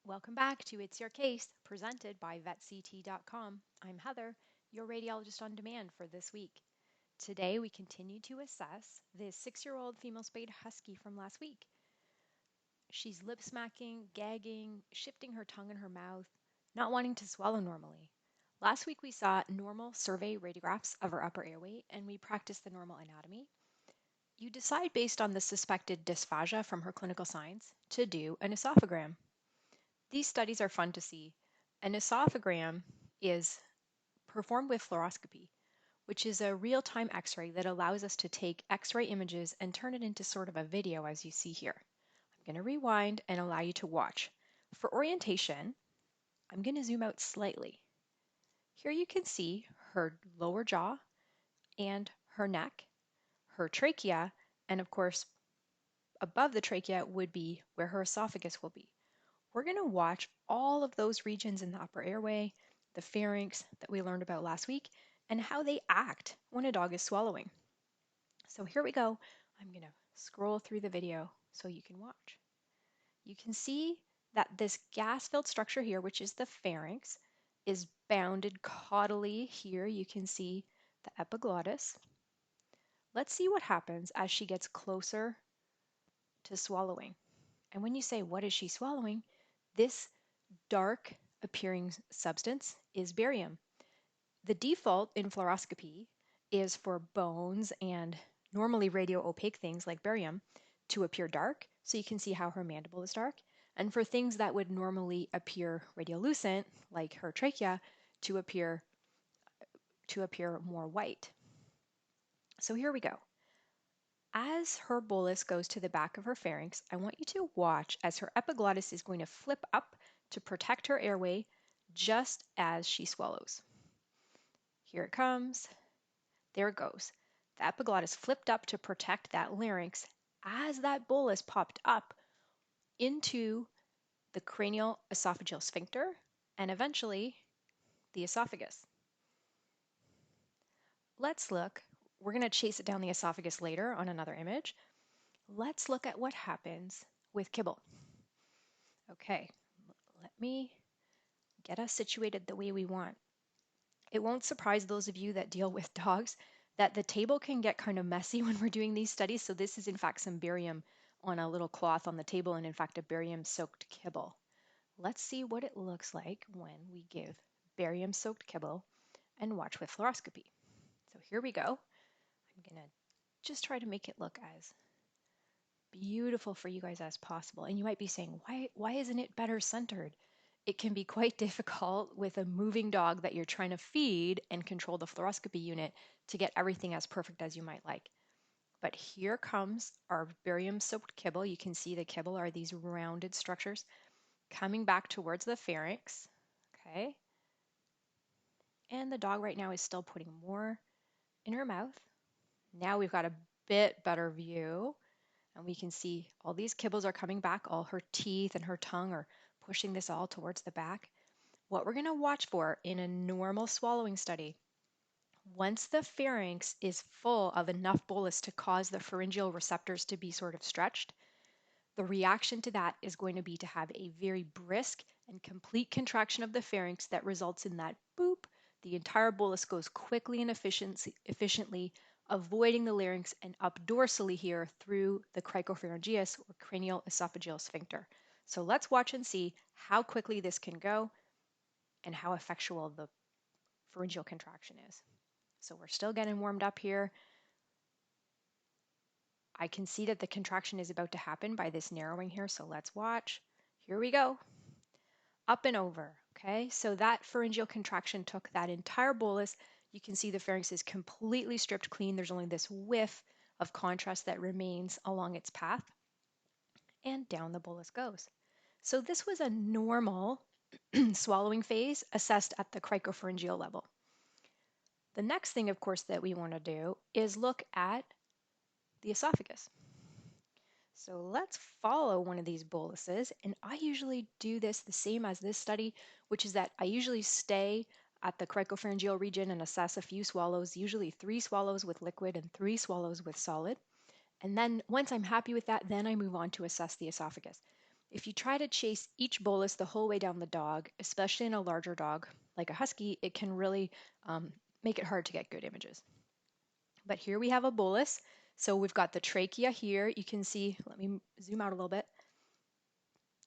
Welcome back to It's Your Case, presented by VetCT.com. I'm Heather, your radiologist on demand for this week. Today, we continue to assess this 6-year-old female spayed husky from last week. She's lip smacking, gagging, shifting her tongue in her mouth, not wanting to swallow normally. Last week, we saw normal survey radiographs of her upper airway, and we practiced the normal anatomy. You decide based on the suspected dysphagia from her clinical signs to do an esophagram. These studies are fun to see. An esophagram is performed with fluoroscopy, which is a real-time x-ray that allows us to take x-ray images and turn it into sort of a video as you see here. I'm going to rewind and allow you to watch. For orientation, I'm going to zoom out slightly. Here you can see her lower jaw and her neck, her trachea, and of course above the trachea would be where her esophagus will be. We're going to watch all of those regions in the upper airway, the pharynx that we learned about last week, and how they act when a dog is swallowing. So here we go. I'm going to scroll through the video so you can watch. You can see that this gas-filled structure here, which is the pharynx, is bounded caudally here. You can see the epiglottis. Let's see what happens as she gets closer to swallowing. And when you say, what is she swallowing? This dark appearing substance is barium. The default in fluoroscopy is for bones and normally radio-opaque things like barium to appear dark, so you can see how her mandible is dark, and for things that would normally appear radiolucent, like her trachea, to appear more white. So here we go. As her bolus goes to the back of her pharynx, I want you to watch as her epiglottis is going to flip up to protect her airway just as she swallows. Here it comes. There it goes. The epiglottis flipped up to protect that larynx as that bolus popped up into the cranial esophageal sphincter and eventually the esophagus. Let's look. We're going to chase it down the esophagus later on another image. Let's look at what happens with kibble. Okay, let me get us situated the way we want. It won't surprise those of you that deal with dogs that the table can get kind of messy when we're doing these studies. So this is in fact some barium on a little cloth on the table and in fact a barium soaked kibble. Let's see what it looks like when we give barium soaked kibble and watch with fluoroscopy. So here we go. I'm gonna just try to make it look as beautiful for you guys as possible. And you might be saying, why isn't it better centered? It can be quite difficult with a moving dog that you're trying to feed and control the fluoroscopy unit to get everything as perfect as you might like. But here comes our barium soaked kibble. You can see the kibble are these rounded structures coming back towards the pharynx. Okay. And the dog right now is still putting more in her mouth. Now we've got a bit better view. And we can see all these kibbles are coming back. All her teeth and her tongue are pushing this all towards the back. What we're going to watch for in a normal swallowing study, once the pharynx is full of enough bolus to cause the pharyngeal receptors to be sort of stretched, the reaction to that is going to be to have a very brisk and complete contraction of the pharynx that results in that boop. The entire bolus goes quickly and efficiently, avoiding the larynx and up dorsally here through the cricopharyngeus or cranial esophageal sphincter. So let's watch and see how quickly this can go and how effectual the pharyngeal contraction is. So we're still getting warmed up here. I can see that the contraction is about to happen by this narrowing here, so let's watch. Here we go. Up and over, okay? So that pharyngeal contraction took that entire bolus. You can see the pharynx is completely stripped clean. There's only this whiff of contrast that remains along its path. And down the bolus goes. So this was a normal swallowing phase assessed at the cricopharyngeal level. The next thing, of course, that we want to do is look at the esophagus. So let's follow one of these boluses, and I usually do this the same as this study, which is that I usually stay at the cricopharyngeal region and assess a few swallows, usually 3 swallows with liquid and 3 swallows with solid. And then once I'm happy with that, then I move on to assess the esophagus. If you try to chase each bolus the whole way down the dog, especially in a larger dog like a husky, it can really make it hard to get good images. But here we have a bolus. So we've got the trachea here. You can see, let me zoom out a little bit.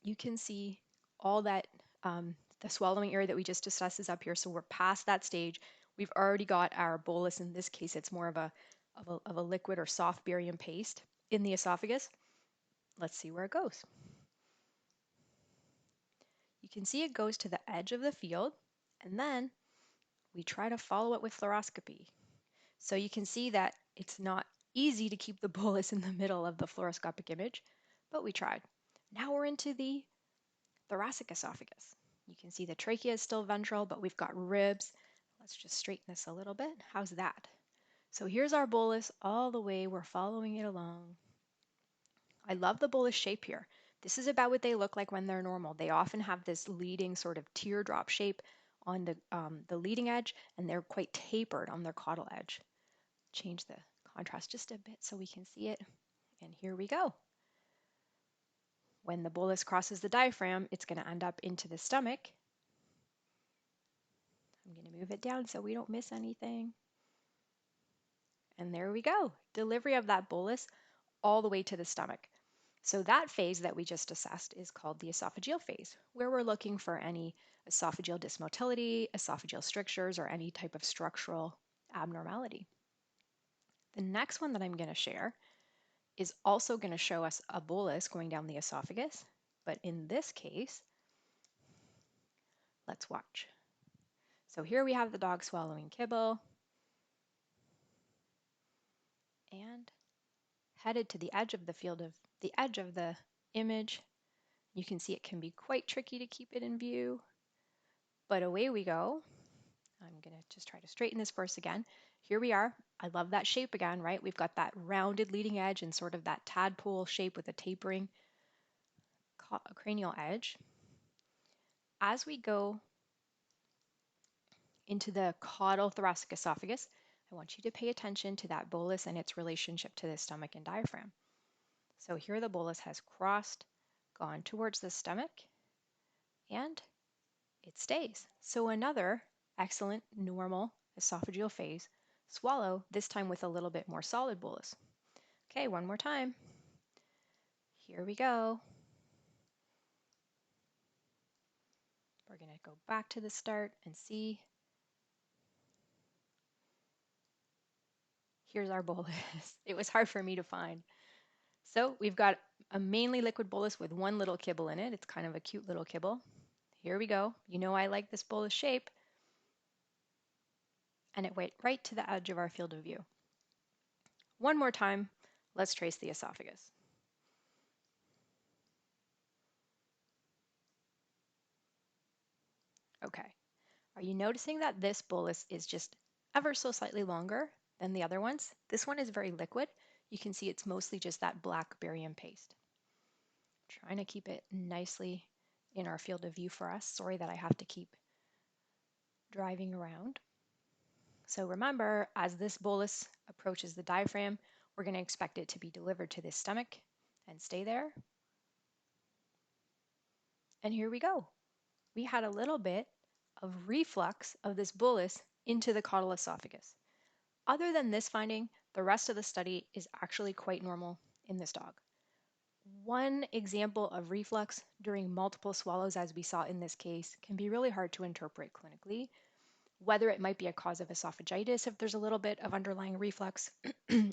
You can see all that, the swallowing area that we just discussed is up here. So we're past that stage. We've already got our bolus. In this case, it's more of a liquid or soft barium paste in the esophagus. Let's see where it goes. You can see it goes to the edge of the field, and then we try to follow it with fluoroscopy. So you can see that it's not easy to keep the bolus in the middle of the fluoroscopic image, but we tried. Now we're into the thoracic esophagus. You can see the trachea is still ventral, but we've got ribs. Let's just straighten this a little bit. How's that? So here's our bolus all the way. We're following it along. I love the bolus shape here. This is about what they look like when they're normal. They often have this leading sort of teardrop shape on the leading edge, and they're quite tapered on their caudal edge. Change the contrast just a bit so we can see it. And here we go. When the bolus crosses the diaphragm, it's going to end up into the stomach. I'm going to move it down so we don't miss anything. And there we go. Delivery of that bolus all the way to the stomach. So that phase that we just assessed is called the esophageal phase, where we're looking for any esophageal dysmotility, esophageal strictures, or any type of structural abnormality. The next one that I'm going to share is also going to show us a bolus going down the esophagus, but in this case, let's watch. So here we have the dog swallowing kibble and headed to the edge of the field of the edge of the image. You can see it can be quite tricky to keep it in view, but away we go. I'm going to just try to straighten this first again. Here we are. I love that shape again, right? We've got that rounded leading edge and sort of that tadpole shape with a tapering cranial edge. As we go into the caudal thoracic esophagus, I want you to pay attention to that bolus and its relationship to the stomach and diaphragm. So here the bolus has crossed, gone towards the stomach, and it stays. So another excellent normal esophageal phase. Swallow, this time with a little bit more solid bolus. Okay, one more time. Here we go. We're going to go back to the start and see. Here's our bolus. It was hard for me to find. So we've got a mainly liquid bolus with one little kibble in it. It's kind of a cute little kibble. Here we go. You know I like this bolus shape. And it went right to the edge of our field of view. One more time, let's trace the esophagus. Okay, are you noticing that this bolus is just ever so slightly longer than the other ones? This one is very liquid. You can see it's mostly just that black barium paste. Trying to keep it nicely in our field of view for us. Sorry that I have to keep driving around. So remember, as this bolus approaches the diaphragm, we're going to expect it to be delivered to the stomach and stay there. And here we go. We had a little bit of reflux of this bolus into the caudal esophagus. Other than this finding, the rest of the study is actually quite normal in this dog. One example of reflux during multiple swallows, as we saw in this case, can be really hard to interpret clinically. Whether it might be a cause of esophagitis, if there's a little bit of underlying reflux,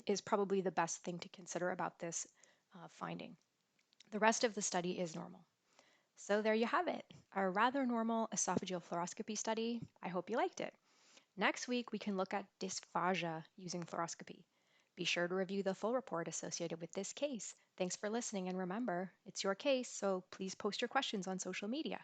is probably the best thing to consider about this finding. The rest of the study is normal. So there you have it, a rather normal esophageal fluoroscopy study. I hope you liked it. Next week, we can look at dysphagia using fluoroscopy. Be sure to review the full report associated with this case. Thanks for listening, and remember, it's your case, so please post your questions on social media.